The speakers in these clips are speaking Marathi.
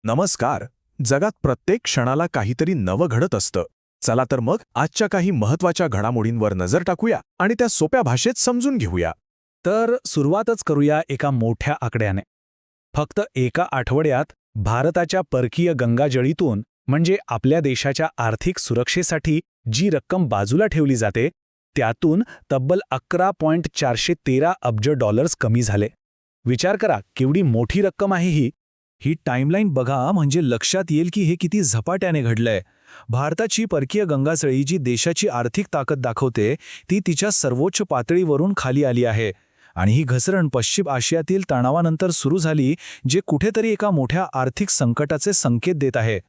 नमस्कार. जगात प्रत्येक क्षणाला काहीतरी नवं घडत असतं. चला तर मग आजच्या काही महत्त्वाच्या घडामोडींवर नजर टाकूया आणि त्या सोप्या भाषेत समजून घेऊया. तर सुरुवातच करूया एका मोठ्या आकड्याने. फक्त एका आठवड्यात भारताच्या परकीय गंगाजळीतून म्हणजे आपल्या देशाच्या आर्थिक सुरक्षेसाठी जी रक्कम बाजूला ठेवली जाते त्यातून तब्बल 11.413 अब्ज डॉलर्स कमी झाले. विचार करा केवढी मोठी रक्कम आहे ही. ही टाईमलाईन बघा म्हणजे लक्षात येईल की हे किती झपाट्याने घडलंय. भारताची परकीय गंगाजळी जी देशाची आर्थिक ताकद दाखवते ती तिच्या सर्वोच्च पातळीवरून खाली आली आहे. आणि ही घसरण पश्चिम आशियातील तणावानंतर सुरू झाली, जे कुठेतरी एका मोठ्या आर्थिक संकटाचे संकेत देत आहे.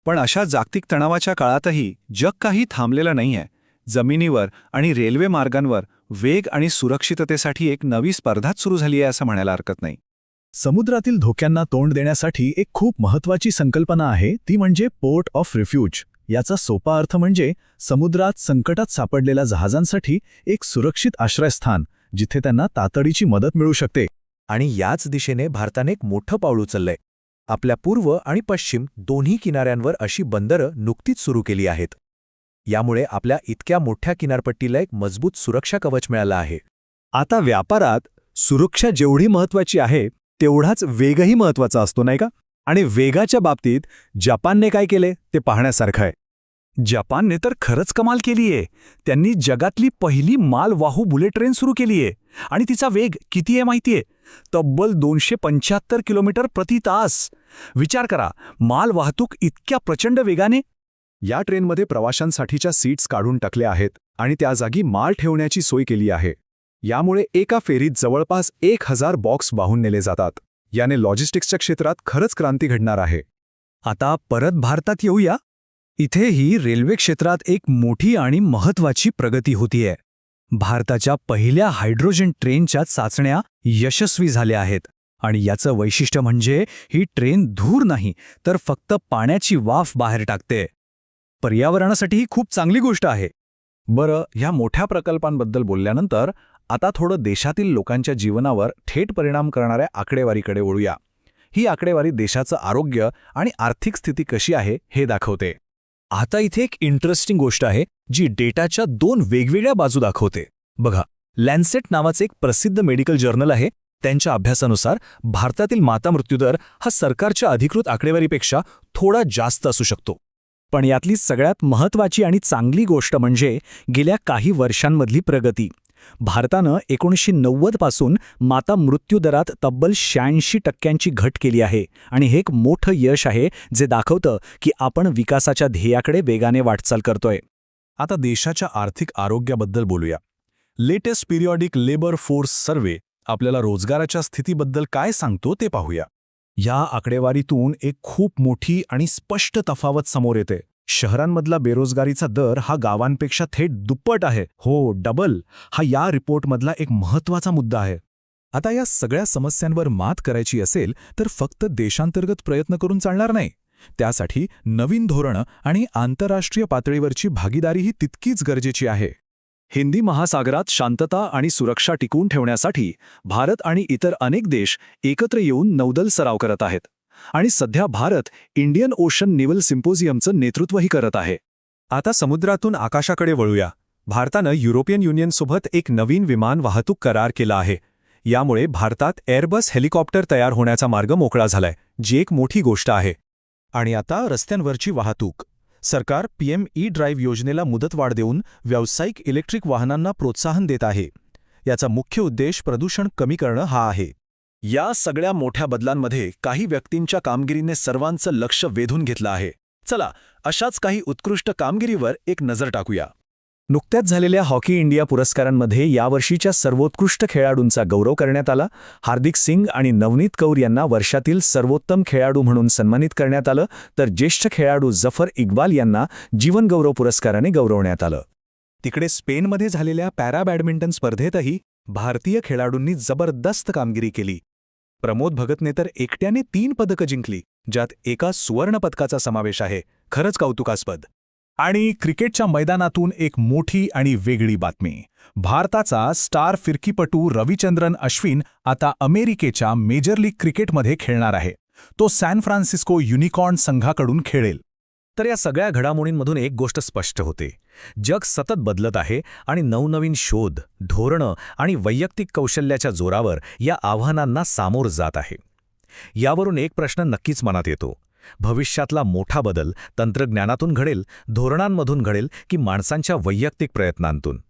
पण अशा जागतिक तणावाच्या काळातही जग काही थांबलेलं नाहीये. जमिनीवर आणि रेल्वे मार्गांवर वेग आणि सुरक्षिततेसाठी एक नवी स्पर्धाच सुरू झाली आहे असं म्हणायला हरकत नाही. समुद्रातील धोक्यांना तोंड देण्यासाठी एक खूप महत्त्वाची संकल्पना आहे, ती म्हणजे पोर्ट ऑफ रिफ्यूज. याचा सोपा अर्थ म्हणजे समुद्रात संकटात सापडलेल्या जहाजांसाठी एक सुरक्षित आश्रयस्थान, जिथे त्यांना तातडीची मदत मिळू शकते. आणि याच दिशेने भारताने एक मोठं पाऊल उचललंय. आपल्या पूर्व आणि पश्चिम दोन्ही किनाऱ्यांवर अशी बंदरं नुकतीच सुरू केली आहेत. यामुळे आपल्या इतक्या मोठ्या किनारपट्टीला एक मजबूत सुरक्षा कवच मिळालं आहे. आता व्यापारात सुरक्षा जेवढी महत्त्वाची आहे तेवढाच वेगही महत्त्वाचा असतो, नाही का? आणि वेगाच्या बाबतीत जपानने काय केले ते पाहण्यासारखं आहे. जपानने तर खरंच कमाल केली आहे. त्यांनी जगातली पहिली मालवाहू बुलेट ट्रेन सुरू केली आहे. आणि तिचा वेग किती आहे माहितीये? तब्बल 275 किलोमीटर प्रति तास. विचार करा, माल वाहतूक इतक्या प्रचंड वेगाने. या ट्रेनमध्ये प्रवाशांसाठीच्या सीट्स काढून टाकल्या आहेत आणि त्या जागी माल ठेवण्याची सोय केली आहे. यामुळे एका फेरीत जवळपास 1000 बॉक्स वाहून नेले जातात. याने लॉजिस्टिक्सच्या क्षेत्रात खरंच क्रांती घडणार आहे. आता परत भारतात येऊया. इथेही रेल्वे क्षेत्रात एक मोठी आणि महत्त्वाची प्रगती होतीये. भारताच्या पहिल्या हायड्रोजन ट्रेनच्या चाचण्या यशस्वी झाल्या आहेत. आणि याचं वैशिष्ट्य म्हणजे ही ट्रेन धूर नाही तर फक्त पाण्याची वाफ बाहेर टाकते. पर्यावरणासाठी ही खूप चांगली गोष्ट आहे. बरं, ह्या मोठ्या प्रकल्पांबद्दल बोलल्यानंतर आता थोडं देशातील लोकांच्या जीवनावर थेट परिणाम करणाऱ्या आकडेवारीकडे वळूया. ही आकडेवारी देशाचं आरोग्य आणि आर्थिक स्थिती कशी आहे हे दाखवते. आता इथे एक इंटरेस्टिंग गोष्ट आहे जी डेटाच्या दोन वेगवेगळ्या बाजू दाखवते. बघा, लॅन्सेट नावाचे एक प्रसिद्ध मेडिकल जर्नल आहे. त्यांच्या अभ्यासानुसार भारतातील माता मृत्यूदर हा सरकारच्या अधिकृत आकडेवारीपेक्षा थोडा जास्त असू शकतो. पण यातली सगळ्यात महत्त्वाची आणि चांगली गोष्ट म्हणजे गेल्या काही वर्षांमधली प्रगती. भारतानं 1990 पासून माता मृत्यूदरात तब्बल 86% घट केली आहे. आणि हे एक मोठं यश आहे जे दाखवतं की आपण विकासाच्या ध्येयाकडे वेगाने वाटचाल करतोय. आता देशाच्या आर्थिक आरोग्याबद्दल बोलूया. Latest periodic labour force survey आपल्याला रोजगाराच्या स्थितीबद्दल काय सांगतो ते पाहूया. या आकडेवारीतून एक खूप मोठी आणि स्पष्ट तफावत समोर येते. शहरांमधला बेरोजगारीचा दर हा गावांपेक्षा थेट दुप्पट आहे. हो, डबल. हा या रिपोर्टमधला एक महत्त्वाचा मुद्दा आहे. आता या सगळ्या समस्यांवर मात करायची असेल तर फक्त देशांतर्गत प्रयत्न करून चालणार नाही. त्यासाठी नवीन धोरणं आणि आंतरराष्ट्रीय पातळीवरची भागीदारीही तितकीच गरजेची आहे. हिंदी महासागरात शांतता आणि सुरक्षा टिकवून ठेवण्यासाठी भारत आणि इतर अनेक देश एकत्र येऊन नौदल सराव करत आहेत. आणि सध्या भारत इंडियन ओशन नेव्हल सिम्पोजियमचं नेतृत्वही करत आहे. आता समुद्रातून आकाशाकडे वळूया. भारतानं युरोपियन युनियनसोबत एक नवीन विमान वाहतूक करार केला आहे. यामुळे भारतात एअरबस हेलिकॉप्टर तयार होण्याचा मार्ग मोकळा झालाय, जी एक मोठी गोष्ट आहे. आणि आता रस्त्यांवरची वाहतूक. सरकार PM ड्राईव्ह योजनेला मुदतवाढ देऊन व्यावसायिक इलेक्ट्रिक वाहनांना प्रोत्साहन देत आहे. याचा मुख्य उद्देश प्रदूषण कमी करणं हा आहे. या सगळ्या मोठ्या बदलांमध्ये काही व्यक्तींच्या कामगिरीने सर्वांचं लक्ष वेधून घेतलं आहे. चला, अशाच काही उत्कृष्ट कामगिरीवर एक नजर टाकूया. नुकत्याच झालेल्या हॉकी इंडिया पुरस्कारांमध्ये यावर्षीच्या सर्वोत्कृष्ट खेळाडूंचा गौरव करण्यात आला. हार्दिक सिंग आणि नवनीत कौर यांना वर्षातील सर्वोत्तम खेळाडू म्हणून सन्मानित करण्यात आलं, तर ज्येष्ठ खेळाडू जफर इक्बाल यांना जीवन गौरव पुरस्काराने गौरवण्यात आलं. तिकडे स्पेनमध्ये झालेल्या पॅरा बॅडमिंटन स्पर्धेतही भारतीय खेळाडूंनी जबरदस्त कामगिरी केली. प्रमोद भगतने तर एकट्याने 3 पदकं जिंकली, ज्यात एका सुवर्ण पदकाचा समावेश आहे. खरंच कौतुकास्पद. आणि क्रिकेटच्या मैदानातून एक मोठी आणि वेगळी बातमी. भारताचा स्टार फिरकीपटू रविचंद्रन अश्विन आता अमेरिकेच्या मेजर लीग क्रिकेटमध्ये खेळणार आहे. तो सॅन फ्रान्सिस्को युनिकॉर्न संघाकडून खेळेल. तर या सगळ्या घडामोडींमधून एक गोष्ट स्पष्ट होते. जग सतत बदलत आहे आणि नवनवीन शोध, धोरणं आणि वैयक्तिक कौशल्याच्या जोरावर या आव्हानांना सामोर जात आहे. यावरून एक प्रश्न नक्कीच मनात येतो. भविष्यातला मोठा बदल तंत्रज्ञानातून घडेल, धोरणांमधून घडेल की माणसांच्या वैयक्तिक प्रयत्नांतून?